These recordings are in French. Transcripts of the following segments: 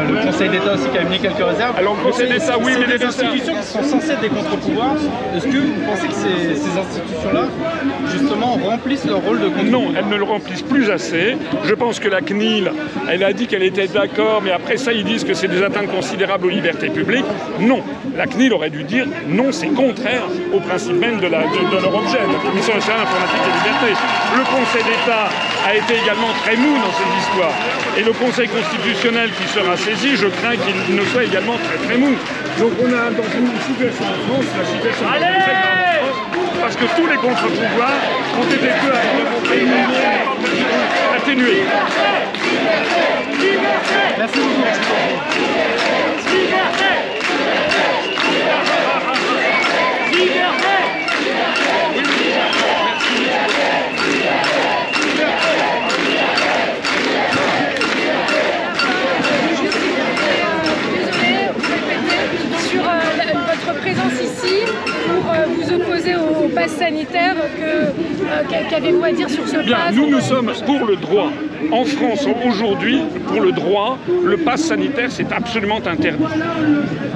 Le Conseil d'État aussi qui a émis quelques réserves. Alors le Conseil d'État, oui, mais des institutions qui sont censées être des contre-pouvoirs. Est-ce que vous pensez que ces institutions-là, justement, remplissent leur rôle de contre-pouvoir? Non, elles ne le remplissent plus assez. Je pense que la CNIL, elle a dit qu'elle était d'accord, mais après ça, ils disent que c'est des atteintes considérables aux libertés publiques. Non, la CNIL aurait dû dire non, c'est contraire au principe même de leur objet, la Commission nationale informatique et liberté. Le Conseil d'État a été également très mou dans ces histoires. Et le Conseil constitutionnel qui sera saisi, je crains qu'il ne soit également très mou. Donc on a dans une situation en France, la situation est très grave en France, parce que tous les contre-pouvoirs ont été peu à peu atténués. Merci beaucoup. Sur votre présence ici pour vous opposer au pass sanitaire, qu'avez-vous à dire sur ce Bien, pass? nous sommes pour le droit. En France, aujourd'hui, pour le droit, le pass sanitaire, c'est absolument interdit.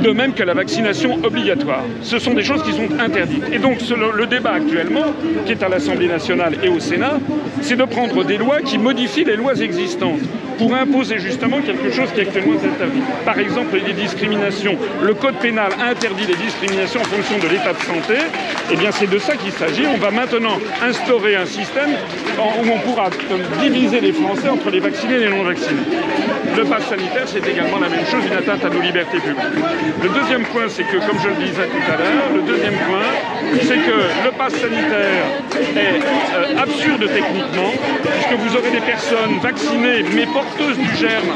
De même que la vaccination obligatoire. Ce sont des choses qui sont interdites. Et donc, le débat actuellement, qui est à l'Assemblée nationale et au Sénat, c'est de prendre des lois qui modifient les lois existantes pour imposer justement quelque chose qui est actuellement interdit. Par exemple, les discriminations. Le code pénal interdit les discriminations en fonction de l'état de santé. Eh bien, c'est de ça qu'il s'agit. On va maintenant instaurer un système où on pourra diviser les Français entre les vaccinés et les non-vaccinés. Le pass sanitaire, c'est également la même chose, une atteinte à nos libertés publiques. Le deuxième point, c'est que, comme je le disais tout à l'heure, le deuxième point, c'est que le pass sanitaire est absurde techniquement, puisque vous aurez des personnes vaccinées mais porteuses du germe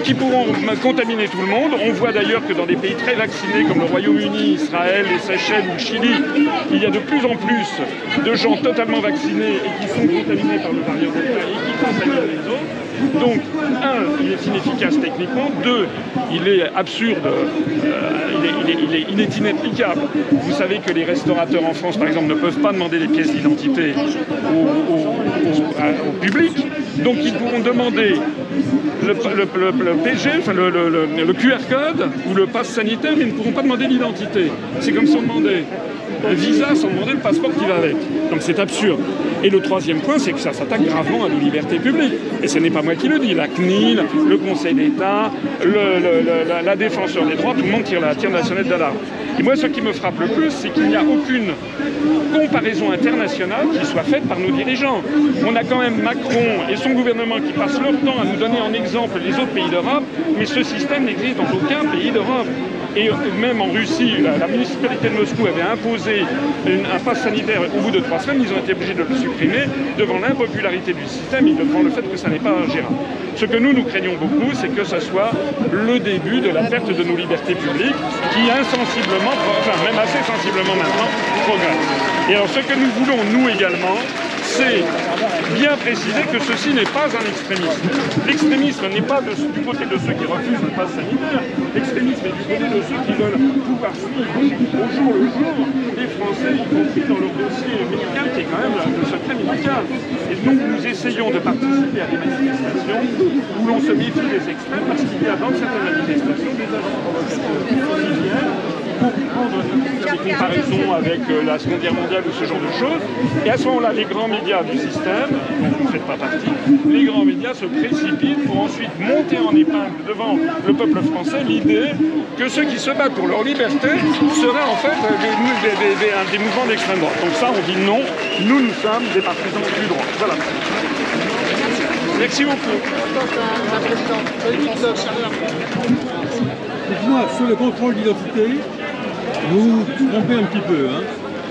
qui pourront contaminer tout le monde. On voit d'ailleurs que dans des pays très vaccinés comme le Royaume-Uni, Israël, les Seychelles ou le Chili, il y a de plus en plus de gens totalement vaccinés et qui sont contaminés par le variant Delta et qui contaminent les autres. Donc, un, il est inefficace techniquement. Deux, il est absurde, il est inapplicable. Vous savez que les restaurateurs en France, par exemple, ne peuvent pas demander des pièces d'identité au public. Donc, ils pourront demander le PG, enfin le QR code ou le pass sanitaire, mais ils ne pourront pas demander l'identité. C'est comme si on demandait un visa sans demander le passeport qui va avec. Donc c'est absurde. Et le troisième point, c'est que ça s'attaque gravement à nos libertés publiques. Et ce n'est pas moi qui le dis. La CNIL, le Conseil d'État, la défenseur des droits, tout le monde tire la sonnette d'alarme. Et moi, ce qui me frappe le plus, c'est qu'il n'y a aucune comparaison internationale qui soit faite par nos dirigeants. On a quand même Macron et son gouvernement qui passent leur temps à nous donner en exemple les autres pays d'Europe, mais ce système n'existe dans aucun pays d'Europe. Et même en Russie, la municipalité de Moscou avait imposé un pass sanitaire au bout de 3 semaines, ils ont été obligés de le supprimer devant l'impopularité du système et devant le fait que ça n'est pas gérable. Ce que nous craignons beaucoup, c'est que ça soit le début de la perte de nos libertés publiques qui insensiblement, enfin même assez sensiblement maintenant, progresse. Et alors ce que nous voulons, nous également, c'est bien préciser que ceci n'est pas un extrémisme. L'extrémisme n'est pas du côté de ceux qui refusent le pass sanitaire. L'extrémisme est du côté de ceux qui veulent pouvoir suivre au jour le jour les Français, y compris dans leur dossier médical, qui est quand même le secret médical. Et donc nous essayons de participer à des manifestations où l'on se méfie des extrêmes, parce qu'il y a dans certaines manifestations des agents provocateurs qui viennent pour prendre des comparaisons avec la Seconde Guerre mondiale ou ce genre de choses. Et à ce moment-là, les grands médias du système, dont vous ne faites pas partie, les grands médias se précipitent pour ensuite monter en épingle devant le peuple français l'idée que ceux qui se battent pour leur liberté seraient en fait des mouvements d'extrême droite. Donc ça, on dit non, nous sommes des partisans du droit. Voilà. Merci beaucoup. Dites-moi, sur le contrôle d'identité, vous vous trompez un petit peu, hein.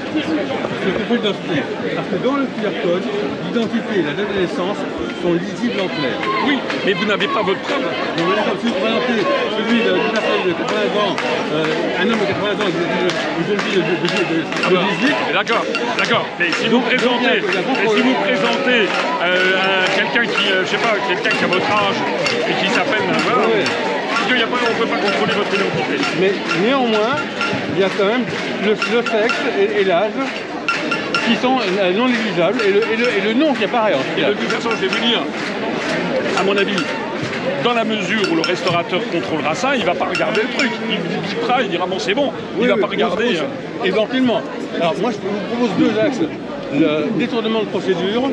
Sur le contrôle d'identité. Parce que dans le QR code, l'identité et la date de naissance sont lisibles en clair. Oui, mais vous n'avez pas votre preuve. Donc voilà, comme si vous présentez celui d'une personne de 80 ans, un homme de 80 ans, une jeune fille de 18. D'accord. Mais si vous présentez quelqu'un qui, je sais pas, quelqu'un qui a votre âge et qui s'appelle, voilà, on ne peut pas contrôler votre identité. Mais néanmoins, il y a quand même le sexe et l'âge qui sont non négligeables et le nom qui apparaît. Et de toute façon, je vais vous dire, à mon avis, dans la mesure où le restaurateur contrôlera ça, il ne va pas regarder le truc. Il bipera, il dira bon c'est bon, il ne va pas regarder. Éventuellement. Alors moi je vous propose deux axes. Le détournement de procédure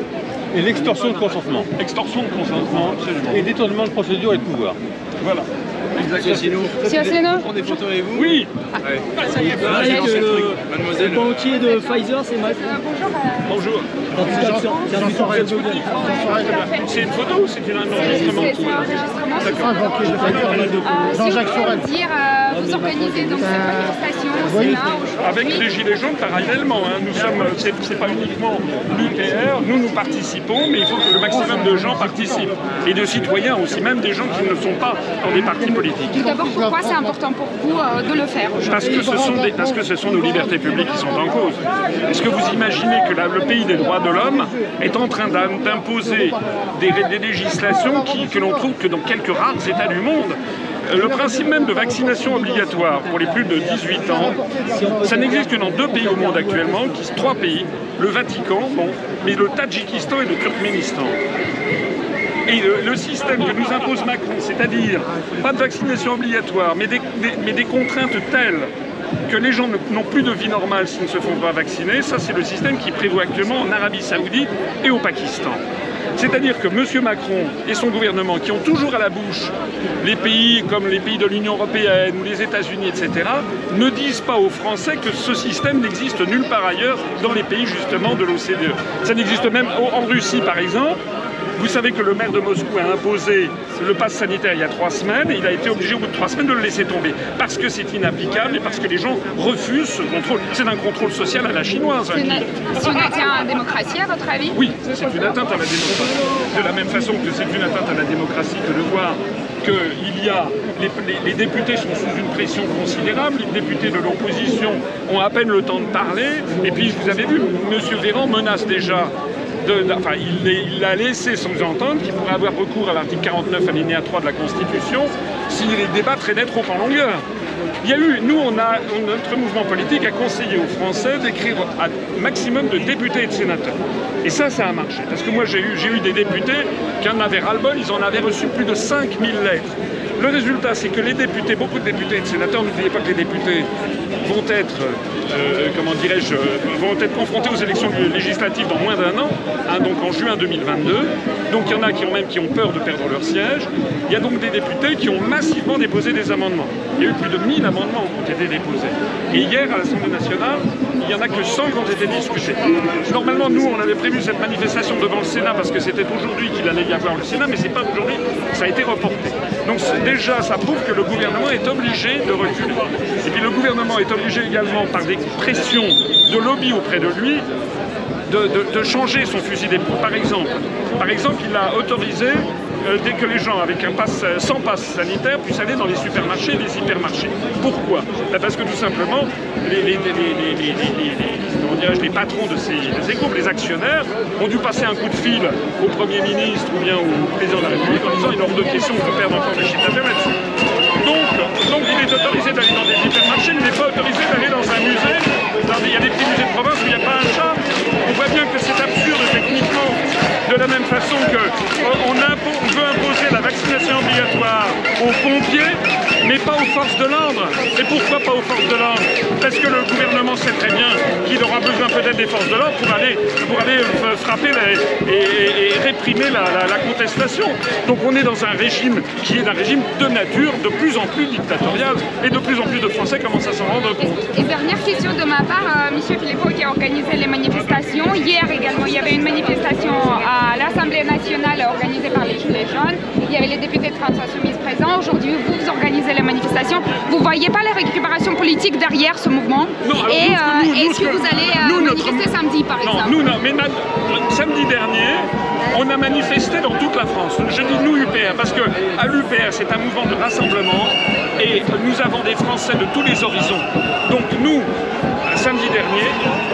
et l'extorsion de consentement. Extorsion de consentement, absolument. Et détournement de procédure et de pouvoir. Voilà. Monsieur Asselineau, on prend des photos avec vous. Oui. Ouais. Le banquier de Pfizer, c'est mal. Bonjour. C'est une photo ou c'est un enregistrement? C'est un enregistrement. Jean-Jacques Sorel. Vous organisez donc cette manifestation au Sénat aujourd'hui. Avec les Gilets jaunes parallèlement. Hein. Nous sommes, c'est pas uniquement l'UPR, nous participons, mais il faut que le maximum de gens participent. Et de citoyens aussi, même des gens qui ne sont pas dans des partis politiques. Tout d'abord, pourquoi c'est important pour vous de le faire aujourd'hui? Parce que ce sont nos libertés publiques qui sont en cause. Est-ce que vous imaginez que le pays des droits de l'homme est en train d'imposer des législations que l'on trouve que dans quelques rares États du monde? Le principe même de vaccination obligatoire pour les plus de 18 ans, ça n'existe que dans 2 pays au monde actuellement, trois pays, le Vatican, bon, mais le Tadjikistan et le Turkménistan. Et le système que nous impose Macron, c'est-à-dire pas de vaccination obligatoire, mais des contraintes telles que les gens n'ont plus de vie normale s'ils ne se font pas vacciner, ça c'est le système qui prévoit actuellement en Arabie Saoudite et au Pakistan. C'est-à-dire que M. Macron et son gouvernement, qui ont toujours à la bouche les pays comme les pays de l'Union européenne ou les États-Unis, etc., ne disent pas aux Français que ce système n'existe nulle part ailleurs dans les pays justement de l'OCDE. Ça n'existe même en Russie par exemple. Vous savez que le maire de Moscou a imposé le pass sanitaire il y a 3 semaines et il a été obligé au bout de 3 semaines de le laisser tomber. Parce que c'est inapplicable et parce que les gens refusent ce contrôle. C'est un contrôle social à la chinoise. C'est une atteinte à la démocratie à votre avis? Oui, c'est une atteinte à la démocratie. De la même façon que c'est une atteinte à la démocratie que de voir les députés sont sous une pression considérable, les députés de l'opposition ont à peine le temps de parler, et puis vous avez vu, M. Véran menace déjà, il a laissé sous-entendre qu'il pourrait avoir recours à l'article 49 alinéa 3 de la Constitution si les débats traînaient trop en longueur. Il y a eu, notre mouvement politique a conseillé aux Français d'écrire un maximum de députés et de sénateurs. Et ça a marché. Parce que moi, j'ai eu des députés qui en avaient ras-le-bol, ils en avaient reçu plus de 5000 lettres. Le résultat, c'est que les députés, beaucoup de députés et de sénateurs, n'oubliez pas que les députés vont être, vont être confrontés aux élections législatives dans moins d'1 an, hein, donc en juin 2022. Donc il y en a qui ont peur de perdre leur siège. Il y a donc des députés qui ont massivement déposé des amendements. Il y a eu plus de 1000 amendements qui ont été déposés. Et hier, à l'Assemblée nationale, il n'y en a que 100 qui ont été discutés. Normalement, nous, on avait prévu cette manifestation devant le Sénat parce que c'était aujourd'hui qu'il allait y avoir le Sénat, mais c'est pas aujourd'hui, ça a été reporté. Donc déjà, ça prouve que le gouvernement est obligé de reculer. Et puis le gouvernement est obligé également, par des pressions de lobby auprès de lui, de changer son fusil d'épaule. Par exemple, il a autorisé dès que les gens avec un pass, sans passe sanitaire puissent aller dans les supermarchés et les hypermarchés. Pourquoi? Parce que tout simplement, les patrons de ces groupes, les actionnaires, ont dû passer un coup de fil au Premier ministre ou bien au président de la République en disant il est hors de question de perdre encore des chiffres d'affaires là-dessus. Donc il est autorisé d'aller dans des hypermarchés, mais il n'est pas autorisé d'aller dans un musée. Il y a des petits musées de province où il n'y a pas un chat. On voit bien que c'est absurde techniquement. De la même façon qu'on veut imposer la vaccination obligatoire aux pompiers, mais pas aux forces de l'ordre. Et pourquoi pas aux forces de l'ordre? Parce que le gouvernement sait très bien qu'il aura besoin peut-être des forces de l'ordre pour aller frapper et réprimer la contestation. Donc on est dans un régime qui est un régime de nature de plus en plus dictatorial et de plus en plus de Français commencent à s'en rendre compte. Et dernière question de ma part, M. Philippot qui a organisé les manifestations. Hier également, il y avait une manifestation à l'Assemblée nationale organisée par les Gilets jaunes. Il y avait les députés de France Insoumise présents. Aujourd'hui, vous organisez les manifestations. Vous ne voyez pas la récupération politique derrière ce mouvement? Non, est-ce que vous allez manifester samedi, par exemple? Non, mais samedi dernier, on a manifesté dans toute la France. Je dis nous UPR, parce que à l'UPR, c'est un mouvement de rassemblement et nous avons des Français de tous les horizons. Donc nous, samedi dernier,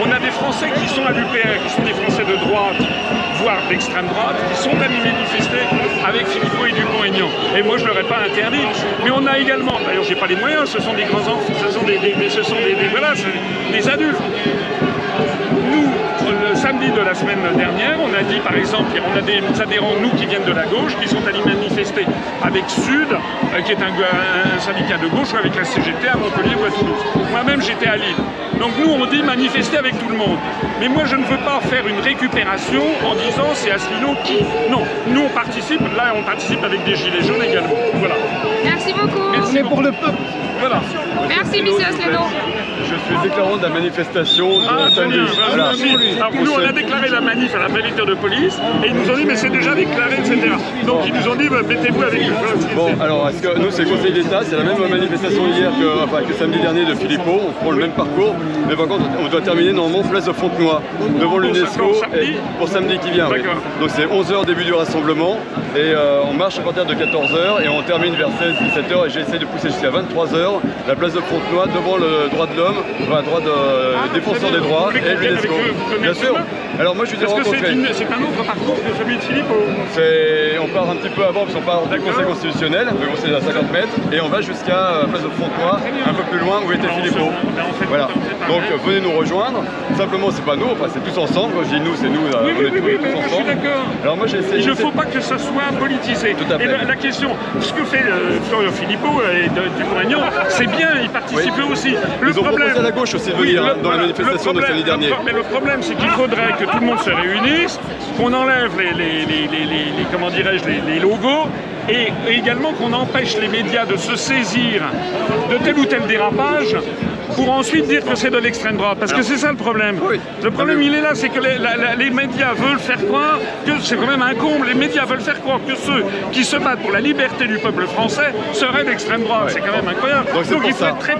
on a des Français qui sont à l'UPR, qui sont des Français de droite, voire d'extrême droite, qui sont allés manifester avec Philippot et Dupont-Aignan. Et moi, je ne leur ai pas interdit. Mais on a également, d'ailleurs, j'ai pas les moyens, ce sont des grands enfants, ce sont des adultes. Nous, samedi samedi de la semaine dernière, on a dit par exemple, on a des adhérents, nous, qui viennent de la gauche, qui sont allés manifester avec Sud, qui est un syndicat de gauche, ou avec la CGT à Montpellier ou à Toulouse. Moi-même, j'étais à Lille. Donc nous, on dit manifester avec tout le monde. Mais moi, je ne veux pas faire une récupération en disant c'est Asselineau qui... Non, nous, on participe, là, on participe avec des gilets jaunes également. Voilà. Merci beaucoup. Merci pour le peuple. Voilà. Merci, monsieur Asselineau. Je suis déclarant de la manifestation de samedi. Voilà. Alors nous, on a déclaré la manif à la préfecture de police et ils nous ont dit mais c'est déjà déclaré, etc. Donc ils nous ont dit bah, mettez-vous avec eux. Bon, alors est-ce que nous c'est le Conseil d'État, c'est la même manifestation hier que samedi dernier de Philippot, on prend le même parcours, mais par contre on doit terminer normalement place de Fontenoy, devant l'UNESCO pour samedi qui vient. Oui. Donc c'est 11h début du rassemblement et on marche à partir de 14h et on termine vers 16-17h et j'ai essayé de pousser jusqu'à 23h la place de Fontenoy devant le droit de l'homme, enfin droit de défenseur des droits et l'UNESCO. Bien sûr. Alors moi je les ai rencontrés. C'est un autre parcours que celui de Philippot. On part un petit peu avant parce qu'on part du Conseil constitutionnel, le conseil est à 50 mètres, et on va jusqu'à place de Fontenoy, un peu plus loin où était Philippot. Voilà. Donc venez nous rejoindre. Simplement c'est pas nous, enfin c'est tous ensemble. Quand je dis nous, c'est nous, on est tous ensemble. Je suis d'accord. Alors moi j'ai essayé. Il ne faut pas que ça soit politisé. Tout à fait. Et la question, ce que fait Florian Philippot et Dupont-Aignan, c'est bien, ils participent eux aussi. Ils ont proposé à la gauche aussi de venir dans la manifestation de samedi dernier. Mais le problème, c'est qu'il faudrait que tout le monde se réunisse, qu'on enlève comment dirais-je, les logos, et également qu'on empêche les médias de se saisir de tel ou tel dérapage pour ensuite dire que c'est de l'extrême droite. Parce que c'est ça le problème. Oui. Le problème, il est là, c'est que les médias veulent faire croire que c'est quand même un comble. Les médias veulent faire croire que ceux qui se battent pour la liberté du peuple français seraient d'extrême droite. C'est quand même incroyable. Donc il faut être très